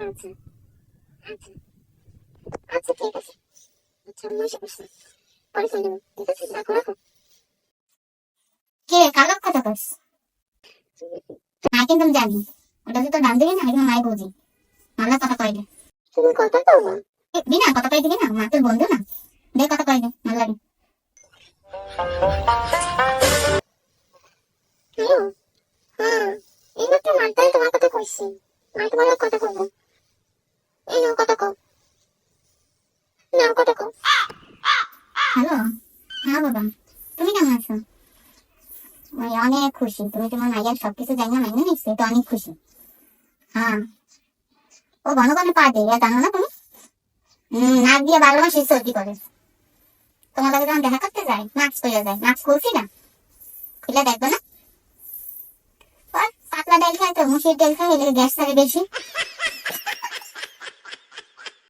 আচ্ছা আচ্ছা আচ্ছা ঠিক আছে। আচ্ছা আমি এসে বসছি, পরে চলে যাবো। ঠিক আছে, রাখো রাখো। কে কালো কথা কস? না কিন্তু আমি জানি ওটা তো তোর বান্ধবী না, একদম মাই বৌদি। মামলা কথা কইলে তুমি কথা বলবো? দিনা কথা কই দিবি না, মা তোর বন্ধু না, দে কথা কইলে মামলা দি। হ্যালো, হ্যাঁ, এইমাত্র মারতাই তোমার কথা কইছি। আমি তোমার লগে কথা কইবো। এই নাও কথা কও, নাও কথা কও। হ্যালো, হ্যাঁ বাবা, তুমি কেমন আছো? আমি অনেক খুশি, তুমি তোমার মাইয়ার সবকিছু জানি না নিশ্চয়, তো অনেক খুশি। হ্যাঁ, ও ঘন ঘন পা দেয়, এটা জানো না তুমি? নাক দিয়ে 12 মাস সর্দি করে। তোমার কাছে যখন দেখা করতে যায় মাস্ক পরে যায়, মাস্ক খুলছি না, খুলে দেখবে না। আর পাতলা ডাল খায় তো, মুসুর ডাল খায়, গ্যাস থাকে বেশি।